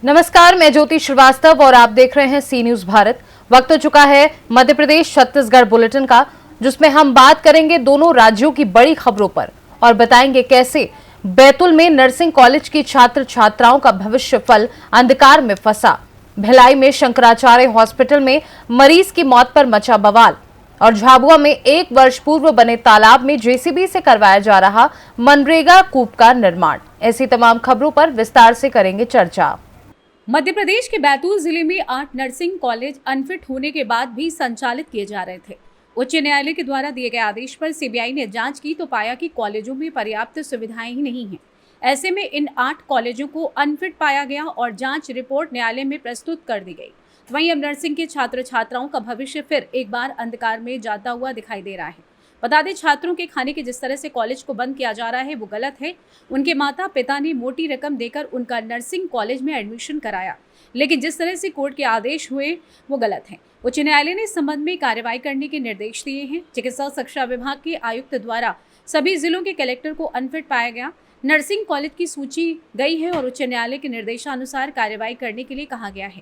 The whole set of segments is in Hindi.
नमस्कार, मैं ज्योति श्रीवास्तव और आप देख रहे हैं सी न्यूज भारत। वक्त हो चुका है मध्य प्रदेश छत्तीसगढ़ बुलेटिन का, जिसमें हम बात करेंगे दोनों राज्यों की बड़ी खबरों पर और बताएंगे कैसे बैतूल में नर्सिंग कॉलेज की छात्र छात्राओं का भविष्य फल अंधकार में फंसा, भिलाई में शंकराचार्य हॉस्पिटल में मरीज की मौत पर मचा बवाल और झाबुआ में 1 वर्ष पूर्व बने तालाब में जेसीबी से करवाया जा रहा मनरेगा कूप का निर्माण। ऐसी तमाम खबरों पर विस्तार से करेंगे चर्चा। मध्य प्रदेश के बैतूल जिले में 8 नर्सिंग कॉलेज अनफिट होने के बाद भी संचालित किए जा रहे थे। उच्च न्यायालय के द्वारा दिए गए आदेश पर सीबीआई ने जांच की तो पाया कि कॉलेजों में पर्याप्त सुविधाएं ही नहीं हैं। ऐसे में इन 8 कॉलेजों को अनफिट पाया गया और जांच रिपोर्ट न्यायालय में प्रस्तुत कर दी गई। वहीं अब नर्सिंग के छात्र छात्राओं का भविष्य फिर एक बार अंधकार में जाता हुआ दिखाई दे रहा है। बता दें, छात्रों के खाने के जिस तरह से कॉलेज को बंद किया जा रहा है वो गलत है। उनके माता पिता ने मोटी रकम देकर उनका नर्सिंग कॉलेज में एडमिशन कराया, लेकिन जिस तरह से कोर्ट के आदेश हुए वो गलत है। उच्च न्यायालय ने इस संबंध में कार्रवाई करने के निर्देश दिए हैं। चिकित्सा शिक्षा विभाग के आयुक्त द्वारा सभी जिलों के कलेक्टर को अनफिट पाया गया नर्सिंग कॉलेज की सूची गई है और उच्च न्यायालय के निर्देशानुसार कार्रवाई करने के लिए कहा गया है।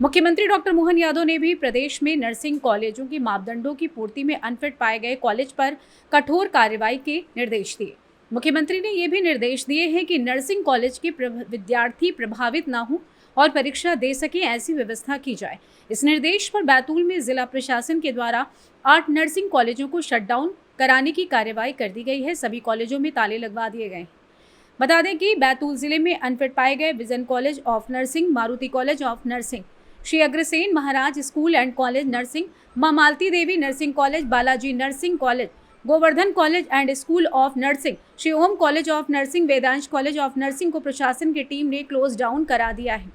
मुख्यमंत्री डॉक्टर मोहन यादव ने भी प्रदेश में नर्सिंग कॉलेजों की मापदंडों की पूर्ति में अनफिट पाए गए कॉलेज पर कठोर कार्रवाई के निर्देश दिए। मुख्यमंत्री ने ये भी निर्देश दिए हैं कि नर्सिंग कॉलेज के विद्यार्थी प्रभावित न हो और परीक्षा दे सके, ऐसी व्यवस्था की जाए। इस निर्देश पर बैतूल में जिला प्रशासन के द्वारा 8 नर्सिंग कॉलेजों को शटडाउन कराने की कार्रवाई कर दी गई है। सभी कॉलेजों में ताले लगवा दिए गए हैं। बता दें कि बैतूल जिले में अनफिट पाए गए vision college of nursing, Maruti college of nursing, Shri Agrasen Maharaj school and college nursing, Maa Malti Devi nursing college, Balaji nursing college, Govardhan college and school of nursing, Shri Om college of nursing, Vedansh college of nursing को प्रशासन की टीम ने क्लोज डाउन करा दिया है।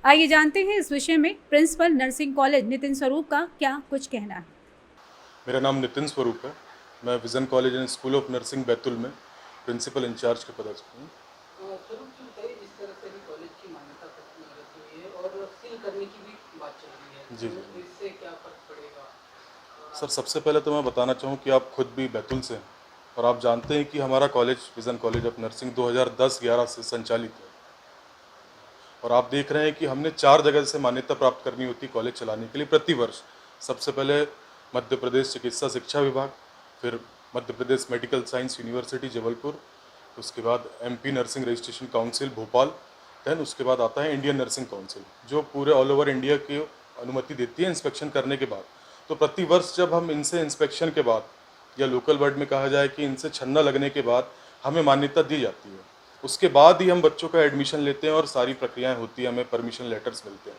आइए जानते हैं इस विषय में प्रिंसिपल नर्सिंग कॉलेज नितिन स्वरूप का क्या कुछ कहना है। मेरा नाम नितिन स्वरूप है। मैं vision college and school of nursing Betul में प्रिंसिपल इंचार्ज के पद पर हूँ। जी इससे क्या फर्क पड़ेगा? सर, सबसे पहले तो मैं बताना चाहूँ कि आप खुद भी बैतूल से हैं और आप जानते हैं कि हमारा college vision college of nursing 2010-11 से संचालित है और आप देख रहे हैं कि हमने 4 जगह से मान्यता प्राप्त करनी होती कॉलेज चलाने के लिए प्रतिवर्ष। सबसे पहले मध्य प्रदेश चिकित्सा शिक्षा विभाग, फिर Madhya Pradesh medical science university Jabalpur, उसके बाद MP nursing registration council Bhopal, then उसके बाद आता है इंडियन नर्सिंग काउंसिल, जो पूरे ऑल ओवर इंडिया की अनुमति देती है इंस्पेक्शन करने के बाद। तो प्रतिवर्ष जब हम इनसे इंस्पेक्शन के बाद, या लोकल वर्ड में कहा जाए कि इनसे छन्ना लगने के बाद हमें मान्यता दी जाती है, उसके बाद ही हम बच्चों का एडमिशन लेते हैं और सारी प्रक्रियाएं होती हैं, हमें परमिशन लेटर्स मिलते हैं।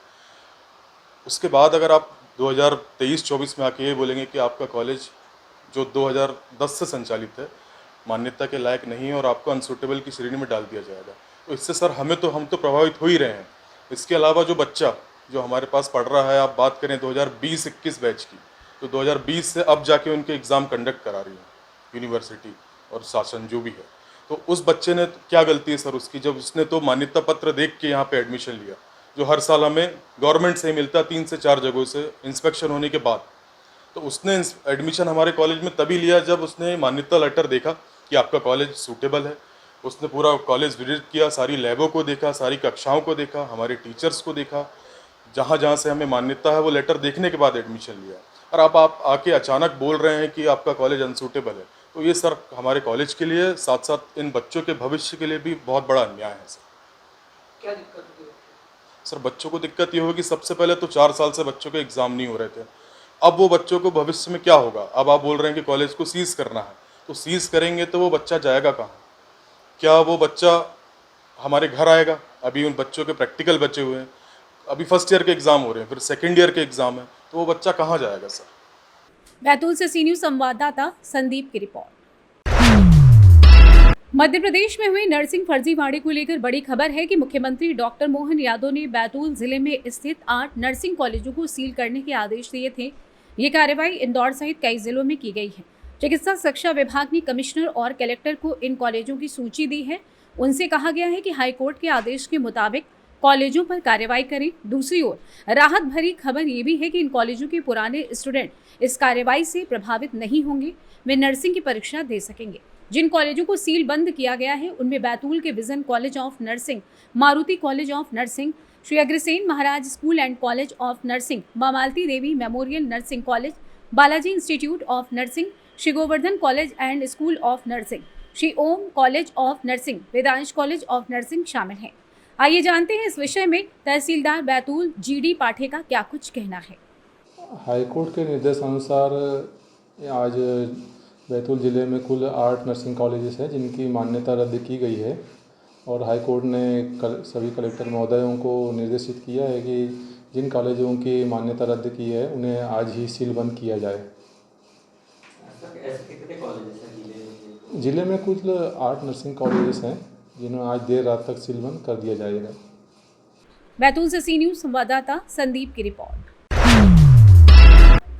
उसके बाद अगर आप 2023-24 में आके ये बोलेंगे कि आपका कॉलेज जो 2010 से संचालित है मान्यता के लायक नहीं है और आपको अनसूटेबल की श्रेणी में डाल दिया जाएगा, तो इससे सर हम तो प्रभावित हो ही रहे हैं। इसके अलावा जो बच्चा जो हमारे पास पढ़ रहा है, आप बात करें 2020-21 बैच की, तो 2020 से अब जाके उनके एग्ज़ाम कंडक्ट करा रही है यूनिवर्सिटी और शासन जो भी है। तो उस बच्चे ने क्या गलती है सर उसकी, जब उसने तो मान्यता पत्र देख के यहाँ पे एडमिशन लिया, जो हर साल हमें गवर्नमेंट से ही मिलता है 3 से 4 जगहों से इंस्पेक्शन होने के बाद। तो उसने एडमिशन हमारे कॉलेज में तभी लिया जब उसने मान्यता लेटर देखा कि आपका कॉलेज सूटेबल है। उसने पूरा कॉलेज विजिट किया, सारी लैबों को देखा, सारी कक्षाओं को देखा, हमारे टीचर्स को देखा, जहाँ जहाँ से हमें मान्यता है वो लेटर देखने के बाद एडमिशन लिया। और आप आके अचानक बोल रहे हैं कि आपका कॉलेज अनसूटेबल है, तो ये सर हमारे कॉलेज के लिए, साथ साथ इन बच्चों के भविष्य के लिए भी बहुत बड़ा अन्याय है सर। क्या दिक्कत होती है सर? बच्चों को दिक्कत ये होगी, सबसे पहले तो 4 साल से बच्चों के एग्ज़ाम नहीं हो रहे थे। अब वो बच्चों को भविष्य में क्या होगा? अब आप बोल रहे हैं कि कॉलेज को सीज़ करना है, तो सीज़ करेंगे तो वो बच्चा जाएगा कहाँ? क्या वो बच्चा हमारे घर आएगा? अभी उन बच्चों के प्रैक्टिकल बचे हुए हैं, अभी फर्स्ट ईयर के एग्ज़ाम हो रहे हैं, फिर सेकेंड ईयर के एग्ज़ाम है, तो वो बच्चा कहाँ जाएगा सर? बैतूल से सी न्यूज संवाददाता संदीप की रिपोर्ट। मध्य प्रदेश में हुई नर्सिंग फर्जीवाड़े को लेकर बड़ी खबर है कि मुख्यमंत्री डॉक्टर मोहन यादव ने बैतूल जिले में स्थित 8 नर्सिंग कॉलेजों को सील करने के आदेश दिए थे। ये कार्रवाई इंदौर सहित कई जिलों में की गई है। चिकित्सा शिक्षा विभाग ने कमिश्नर और कलेक्टर को इन कॉलेजों की सूची दी है। उनसे कहा गया है कि हाईकोर्ट के आदेश के मुताबिक कॉलेजों पर कार्रवाई करें। दूसरी ओर राहत भरी खबर ये भी है कि इन कॉलेजों के पुराने स्टूडेंट इस कार्रवाई से प्रभावित नहीं होंगे, वे नर्सिंग की परीक्षा दे सकेंगे। जिन कॉलेजों को सील बंद किया गया है उनमें बैतूल के vision college of nursing, Maruti college of nursing, Shri Agrasen Maharaj school and college of nursing, Mamalti Devi memorial nursing college, Balaji institute of nursing, Shri Govardhan college and school of nursing, Shri Om college of nursing, Vedansh college of nursing शामिल हैं। आइए जानते हैं इस विषय में तहसीलदार बैतूल GD पाठे का क्या कुछ कहना है। हाईकोर्ट के निर्देशानुसार आज बैतूल ज़िले में कुल 8 नर्सिंग कॉलेजेस हैं जिनकी मान्यता रद्द की गई है और हाईकोर्ट ने सभी कलेक्टर महोदयों को निर्देशित किया है कि जिन कॉलेजों की मान्यता रद्द की है उन्हें आज ही सील बंद किया जाए। कितने कॉलेजेस हैं ज़िले में कुल 8 नर्सिंग कॉलेजेस हैं जिन्हें आज देर रात तक सील बंद कर दिया जाएगा। बैतूल से सी न्यूज़ संवाददाता संदीप की रिपोर्ट।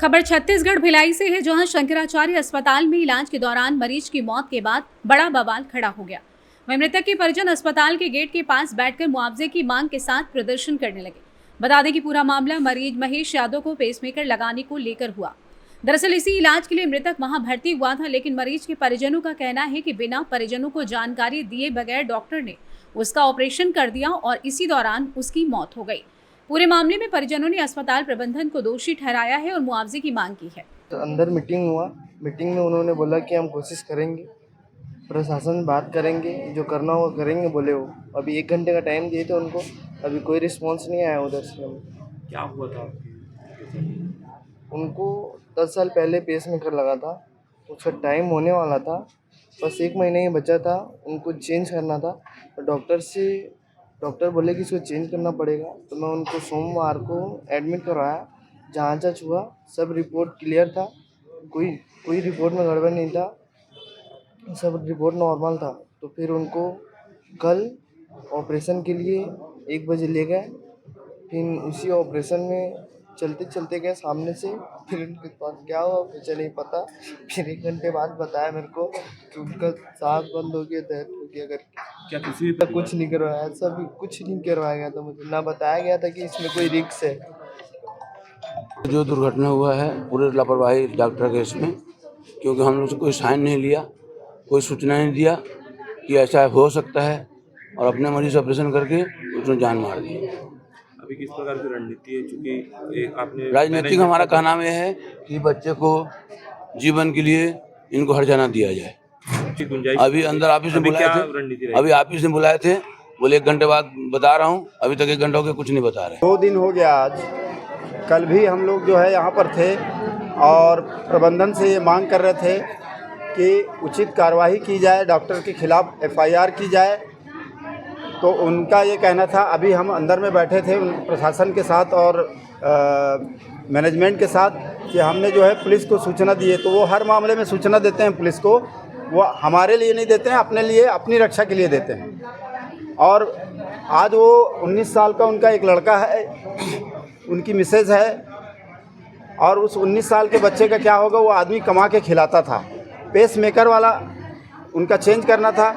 खबर छत्तीसगढ़ भिलाई से है, जहां शंकराचार्य अस्पताल में इलाज के दौरान मरीज की मौत के बाद बड़ा बवाल खड़ा हो गया। वहीं मृतक के परिजन अस्पताल के गेट के पास बैठकर मुआवजे की मांग के साथ प्रदर्शन करने लगे। बता दें कि पूरा मामला मरीज महेश यादव को पेसमेकर लगाने को लेकर हुआ। दरअसल इसी इलाज के लिए मृतक वहां भर्ती हुआ था, लेकिन मरीज के परिजनों का कहना है कि बिना परिजनों को जानकारी दिए बगैर डॉक्टर ने उसका ऑपरेशन कर दिया और इसी दौरान उसकी मौत हो गई। पूरे मामले में परिजनों ने अस्पताल प्रबंधन को दोषी ठहराया है और मुआवजे की मांग की है। तो अंदर मीटिंग हुआ, मीटिंग में उन्होंने बोला कि हम कोशिश करेंगे, प्रशासन से बात करेंगे, जो करना होगा करेंगे बोले वो। अभी 1 घंटे का टाइम दिए थे उनको, अभी कोई रिस्पॉन्स नहीं आया उधर से। क्या हुआ था? उनको 10 साल पहले पेसमेकर लगा था, उसका टाइम होने वाला था, बस 1 महीने ही बचा था, उनको चेंज करना था। डॉक्टर बोले कि इसको चेंज करना पड़ेगा, तो मैं उनको सोमवार को एडमिट करवाया। जांच हुआ, सब रिपोर्ट क्लियर था, कोई रिपोर्ट में गड़बड़ नहीं था, सब रिपोर्ट नॉर्मल था। तो फिर उनको कल ऑपरेशन के लिए 1 बजे ले गए। फिर उसी ऑपरेशन में चलते चलते गए सामने से, फिर उनके पास क्या हुआ मुझे नहीं पता। फिर 1 घंटे बाद बताया मेरे को कि उनका सांस बंद हो गया, डेथ हो गया करके। क्या किसी तक कुछ नहीं करवाया, सब कुछ नहीं करवाया गया था, मुझे ना बताया गया था कि इसमें कोई रिस्क है। जो दुर्घटना हुआ है पूरे लापरवाही डॉक्टर के इसमें, क्योंकि हम लोग से कोई साइन नहीं लिया, कोई सूचना नहीं दिया कि ऐसा हो सकता है और अपने मरीज से ऑपरेशन करके उसने जान मार दी। अभी किस प्रकार की रणनीति है? चूँकि आपने राजनीतिक हमारा कहना यह है कि बच्चे को जीवन के लिए इनको हर्जाना दिया जाए। अभी अंदर ऑफिस में बुलाए थे, अभी ऑफिस में बुलाए थे, बोले 1 घंटे बाद बता रहा हूँ, अभी तक 1 घंटा हो गया, कुछ नहीं बता रहे। 2 दिन हो गया आज। कल भी हम लोग जो है यहाँ पर थे और प्रबंधन से ये मांग कर रहे थे कि उचित कार्रवाई की जाए, डॉक्टर के खिलाफ FIR की जाए। तो उनका ये कहना था, अभी हम अंदर में बैठे थे प्रशासन के साथ और मैनेजमेंट के साथ, कि हमने जो है पुलिस को सूचना दी है। तो वो हर मामले में सूचना देते हैं पुलिस को, वो हमारे लिए नहीं देते हैं, अपने लिए, अपनी रक्षा के लिए देते हैं। और आज वो 19 साल का उनका एक लड़का है, उनकी मिसेज है, और उस 19 साल के बच्चे का क्या होगा? वो आदमी कमा के खिलाता था। पेसमेकर वाला उनका चेंज करना था।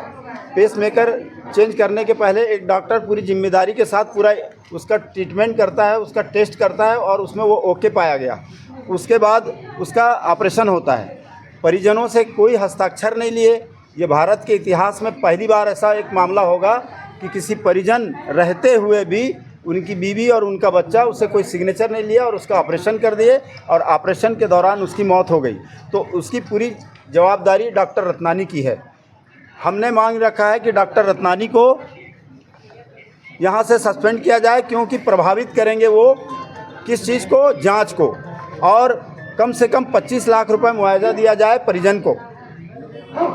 पेसमेकर चेंज करने के पहले एक डॉक्टर पूरी जिम्मेदारी के साथ पूरा उसका ट्रीटमेंट करता है, उसका टेस्ट करता है और उसमें वो ओके पाया गया। उसके बाद उसका ऑपरेशन होता है। परिजनों से कोई हस्ताक्षर नहीं लिए। ये भारत के इतिहास में पहली बार ऐसा एक मामला होगा कि किसी परिजन रहते हुए भी उनकी बीवी और उनका बच्चा, उससे कोई सिग्नेचर नहीं लिया और उसका ऑपरेशन कर दिए और ऑपरेशन के दौरान उसकी मौत हो गई। तो उसकी पूरी जवाबदारी डॉक्टर रत्नानी की है। हमने मांग रखा है कि डॉक्टर रत्नानी को यहाँ से सस्पेंड किया जाए, क्योंकि प्रभावित करेंगे वो किस चीज़ को? जांच को। और कम से कम 25 लाख रुपए मुआवजा दिया जाए परिजन को।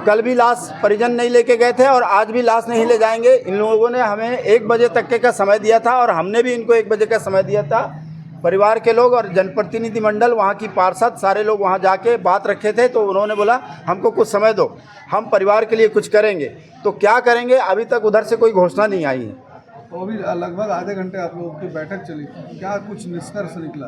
कल भी लाश परिजन नहीं लेके गए थे और आज भी लाश नहीं ले जाएंगे। इन लोगों ने हमें 1 बजे तक का समय दिया था और हमने भी इनको 1 बजे का समय दिया था। परिवार के लोग और जनप्रतिनिधि मंडल, वहाँ की पार्षद, सारे लोग वहाँ जाके बात रखे थे। तो उन्होंने बोला हमको कुछ समय दो, हम परिवार के लिए कुछ करेंगे। तो क्या करेंगे, अभी तक उधर से कोई घोषणा नहीं आई है। तो अभी लगभग आधे घंटे आप लोगों की बैठक चली, क्या कुछ निष्कर्ष निकला?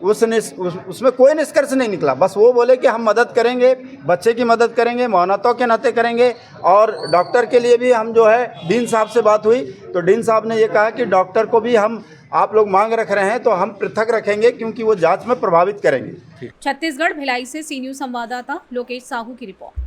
उसमें कोई निष्कर्ष नहीं निकला। बस वो बोले कि हम मदद करेंगे, बच्चे की मदद करेंगे, मानवता के नाते करेंगे। और डॉक्टर के लिए भी हम जो है डीन साहब से बात हुई तो डीन साहब ने ये कहा कि डॉक्टर को भी हम आप लोग मांग रख रहे हैं तो हम पृथक रखेंगे क्योंकि वो जांच में प्रभावित करेंगे। छत्तीसगढ़ भिलाई से सी न्यूज संवाददाता लोकेश साहू की रिपोर्ट।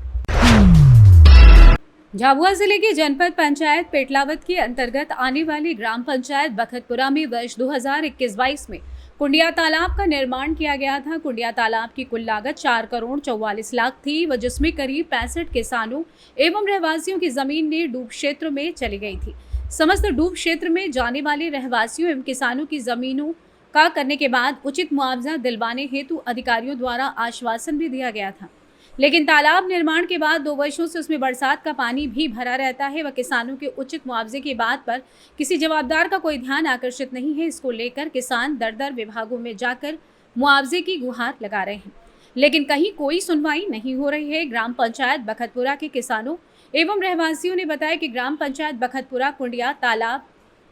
झाबुआ जिले की जनपद पंचायत पेटलावद के अंतर्गत आने वाली ग्राम पंचायत बखतपुरा में वर्ष 2021-22 में कुंडिया तालाब का निर्माण किया गया था। कुंडिया तालाब की कुल लागत 4 करोड़ 44 लाख थी व जिसमें करीब 65 किसानों एवं रहवासियों की जमीन ने डूब क्षेत्र में चली गई थी। समस्त डूब क्षेत्र में जाने वाले रहवासियों एवं किसानों की जमीनों का करने के बाद उचित मुआवजा दिलवाने हेतु अधिकारियों द्वारा आश्वासन भी दिया गया था, लेकिन तालाब निर्माण के बाद 2 वर्षों से उसमें बरसात का पानी भी भरा रहता है व किसानों के उचित मुआवजे की बात पर किसी जवाबदार का कोई ध्यान आकर्षित नहीं है। इसको लेकर किसान दर विभागों में जाकर मुआवजे की गुहार लगा रहे हैं, लेकिन कहीं कोई सुनवाई नहीं हो रही है। ग्राम पंचायत बखतपुरा के किसानों एवं रहवासियों ने बताया कि ग्राम पंचायत बखतपुरा कुंडिया तालाब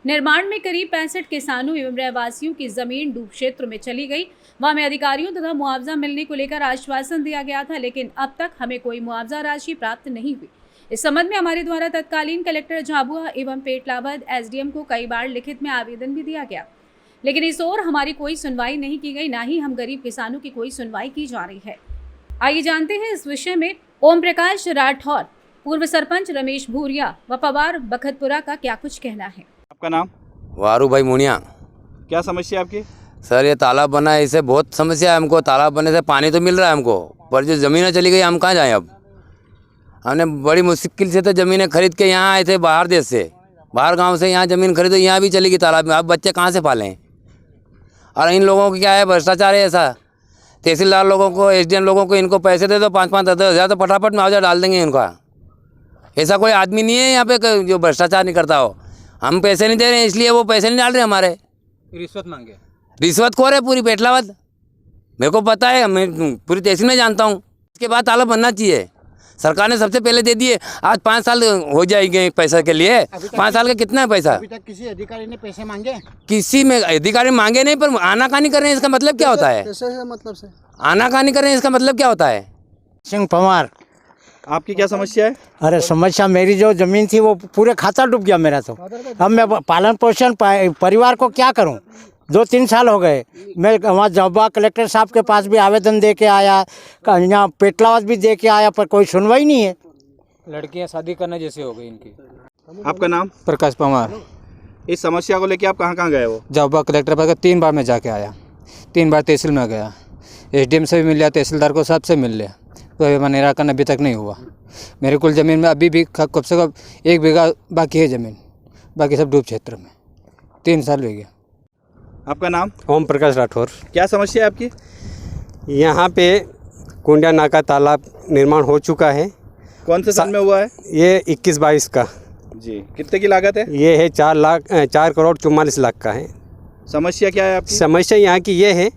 निर्माण में करीब 65 किसानों एवं रहवासियों की जमीन डूब क्षेत्र में चली गई। वहां में अधिकारियों तथा मुआवजा मिलने को लेकर आश्वासन दिया गया था, लेकिन अब तक हमें कोई मुआवजा राशि प्राप्त नहीं हुई। इस संबंध में हमारे द्वारा तत्कालीन कलेक्टर झाबुआ एवं पेटलावद एसडीएम को कई बार लिखित में आवेदन भी दिया गया, लेकिन इस ओर हमारी कोई सुनवाई नहीं की गई, ना ही हम गरीब किसानों की कोई सुनवाई की जा रही है। आइए जानते हैं इस विषय में ओम प्रकाश राठौर, पूर्व सरपंच रमेश भूरिया व पवार बखतपुरा का क्या कुछ कहना है। आपका नाम? वारू भाई मुनिया। क्या समस्या आपकी? सर ये तालाब बना है, इससे बहुत समस्या है हमको। तालाब बनने से पानी तो मिल रहा है हमको, पर जो ज़मीनें चली गई हम कहाँ जाएं अब। हमने बड़ी मुश्किल से तो ज़मीनें खरीद के यहाँ आए थे बाहर देश से, बाहर गांव से यहाँ ज़मीन खरीदो, यहाँ भी चली गई तालाब में। अब बच्चे कहाँ से पालें। और इन लोगों को क्या है, भ्रष्टाचार है ऐसा। तहसीलदार लोगों को, एसडीएम लोगों को इनको पैसे दे दो 5-5 10 हज़ार तो फटाफट मुआवजा डाल देंगे इनका। ऐसा कोई आदमी नहीं है यहाँ पे जो भ्रष्टाचार नहीं करता हो। हम पैसे नहीं दे रहे हैं इसलिए वो पैसे नहीं डाल रहे हमारे। रिश्वत मांगे? रिश्वतखोर है पूरी पेटलावद, मेरे को पता है, मैं पूरी तहसील में जानता हूँ। इसके बाद तालाब बनना चाहिए। सरकार ने सबसे पहले दे दिए, आज 5 साल हो जाएंगे पैसे के लिए। 5 साल का कितना है पैसा? अभी तक किसी अधिकारी ने पैसे मांगे? किसी में अधिकारी मांगे नहीं, पर आनाकानी कर रहे हैं, इसका मतलब क्या होता है? मतलब से आनाकानी कर रहे हैं, इसका मतलब क्या होता है? सिंह पवार। आपकी क्या समस्या है? अरे समस्या, मेरी जो जमीन थी वो पूरे खाता डूब गया मेरा। तो अब मैं पालन पोषण परिवार को क्या करूं? 2-3 साल हो गए। मैं वहाँ झाबुआ कलेक्टर साहब के पास भी आवेदन दे के आया, यहाँ पेटलावद भी दे के आया, पर कोई सुनवाई नहीं है। लड़कियाँ शादी करने जैसे हो गई इनकी। आपका नाम? प्रकाश पवार। इस समस्या को लेकर आप कहाँ कहाँ गए हो? झाबुआ कलेक्टर पर 3 बार मैं जाके आया, 3 बार तहसील में गया, एसडीएम से भी मिल लिया, तहसीलदार को सबसे मिल लिया, तो अभी निराकरण अभी तक नहीं हुआ। मेरे कुल ज़मीन में अभी भी कम से कम 1 बीघा बाकी है ज़मीन, बाकी सब डूब क्षेत्र में। 3 साल हो गया। आपका नाम? ओम प्रकाश राठौर। क्या समस्या है आपकी? यहाँ पे कुंडिया नाका तालाब निर्माण हो चुका है। कौन से साल में हुआ है? ये 21-22 का जी। कितने की लागत है? ये है 4 करोड़ 44 लाख का है। समस्या क्या है आपकी? समस्या यहाँ की ये है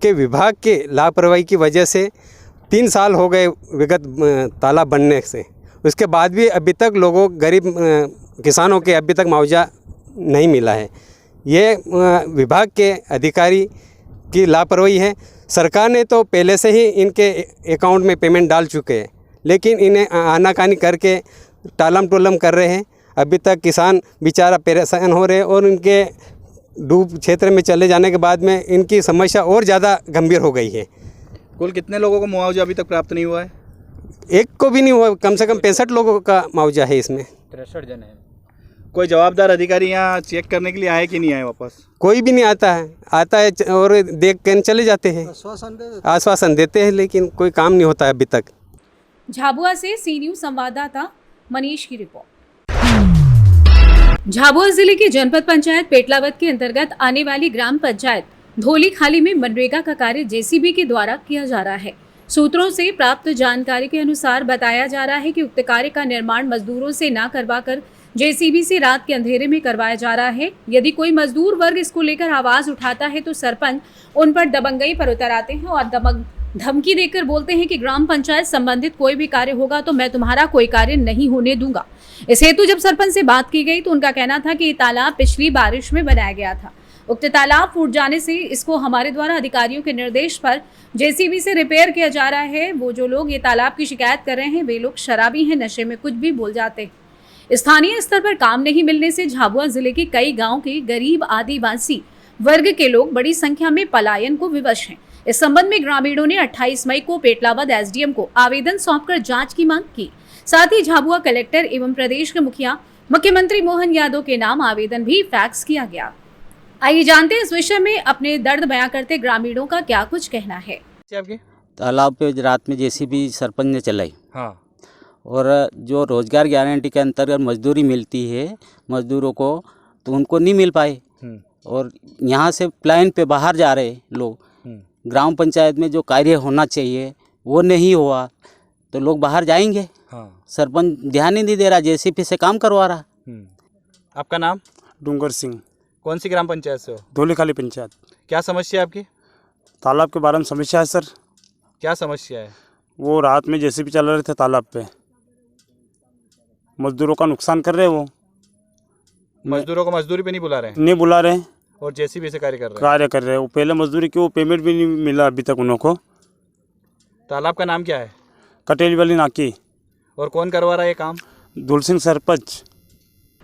कि विभाग के लापरवाही की वजह से 3 साल हो गए विगत तालाब बनने से, उसके बाद भी अभी तक लोगों गरीब किसानों के अभी तक मुआवजा नहीं मिला है। ये विभाग के अधिकारी की लापरवाही है। सरकार ने तो पहले से ही इनके अकाउंट में पेमेंट डाल चुके हैं, लेकिन इन्हें आनाकानी करके टालम टोलम कर रहे हैं। अभी तक किसान बेचारा परेशान हो रहे हैं और इनके डूब क्षेत्र में चले जाने के बाद में इनकी समस्या और ज़्यादा गंभीर हो गई है। कुल कितने लोगों को मुआवजा अभी तक प्राप्त नहीं हुआ है? एक को भी नहीं हुआ। कम से कम 65 लोगों का मुआवजा है इसमें। 63 जन है। कोई जवाबदार अधिकारी यहाँ चेक करने के लिए आए कि नहीं आए वापस? कोई भी नहीं आता है और देख कर चले जाते हैं, आश्वासन देते हैं, लेकिन कोई काम नहीं होता है अभी तक। झाबुआ से सी न्यूज संवाददाता मनीष की रिपोर्ट। झाबुआ जिले की जनपद पंचायत पेटलावद के अंतर्गत आने वाली ग्राम पंचायत धोली खाली में मनरेगा का कार्य जेसीबी के द्वारा किया जा रहा है। सूत्रों से प्राप्त जानकारी के अनुसार बताया जा रहा है कि उक्त कार्य का निर्माण मजदूरों से न करवाकर जेसीबी से रात के अंधेरे में करवाया जा रहा है। यदि कोई मजदूर वर्ग इसको लेकर आवाज उठाता है तो सरपंच उन पर दबंगई पर उतर आते हैं और धमकी देकर बोलते हैं कि ग्राम पंचायत संबंधित कोई भी कार्य होगा तो मैं तुम्हारा कोई कार्य नहीं होने दूंगा। इस हेतु जब सरपंच से बात की गई तो उनका कहना था कि ये तालाब पिछली बारिश में बनाया गया था। उक्त तालाब फूट जाने से इसको हमारे द्वारा अधिकारियों के निर्देश पर जेसीबी से रिपेयर किया जा रहा है। वो जो लोग ये तालाब की शिकायत कर रहे हैं वे लोग शराबी हैं, नशे में कुछ भी बोल जाते हैं। स्थानीय स्तर पर काम नहीं मिलने से झाबुआ जिले के कई गाँव के गरीब आदिवासी वर्ग के लोग बड़ी संख्या में पलायन को विवश हैं। इस संबंध में ग्रामीणों ने 28 मई को पेटलावद एसडीएम को आवेदन सौंपकर जांच की मांग की। साथ ही झाबुआ कलेक्टर एवं प्रदेश के मुखिया मुख्यमंत्री मोहन यादव के नाम आवेदन भी फैक्स किया गया। आइए जानते हैं इस विषय में अपने दर्द बयां करते ग्रामीणों का क्या कुछ कहना है। आपके तालाब पे रात में जेसीबी सरपंच ने चलाई। हाँ। और जो रोजगार गारंटी के अंतर्गत मजदूरी मिलती है मजदूरों को, तो उनको नहीं मिल पाए। और यहाँ से प्लान पे बाहर जा रहे लोग, ग्राम पंचायत में जो कार्य होना चाहिए वो नहीं हुआ तो लोग बाहर जाएंगे। हाँ। सरपंच ध्यान ही नहीं दे रहा, जेसीबी से काम करवा रहा। आपका नाम? डूंगर सिंह। कौन सी ग्राम पंचायत से हो? धोलीखाली पंचायत। क्या समस्या है आपकी? तालाब के बारे में समस्या है सर। क्या समस्या है? वो रात में जेसीबी चल रहे थे तालाब पे, मजदूरों का नुकसान कर रहे हैं। वो मजदूरों को मजदूरी पे नहीं बुला रहे हैं? नहीं बुला रहे हैं और जेसीबी से कार्य कर रहे हैं। वो पहले मजदूरी की, वो पेमेंट भी नहीं मिला अभी तक उन को। तालाब का नाम क्या है? कटेली वाली नाकी। और कौन करवा रहा है ये काम? धुल सिंह सरपंच।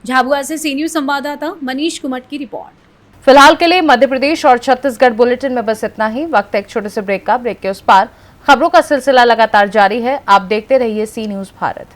झाबुआ से सी न्यूज़ संवाददाता मनीष कुमट की रिपोर्ट। फिलहाल के लिए मध्य प्रदेश और छत्तीसगढ़ बुलेटिन में बस इतना ही। वक्त है एक छोटे से ब्रेक का। ब्रेक के उस पार खबरों का सिलसिला लगातार जारी है। आप देखते रहिए सी न्यूज़ भारत।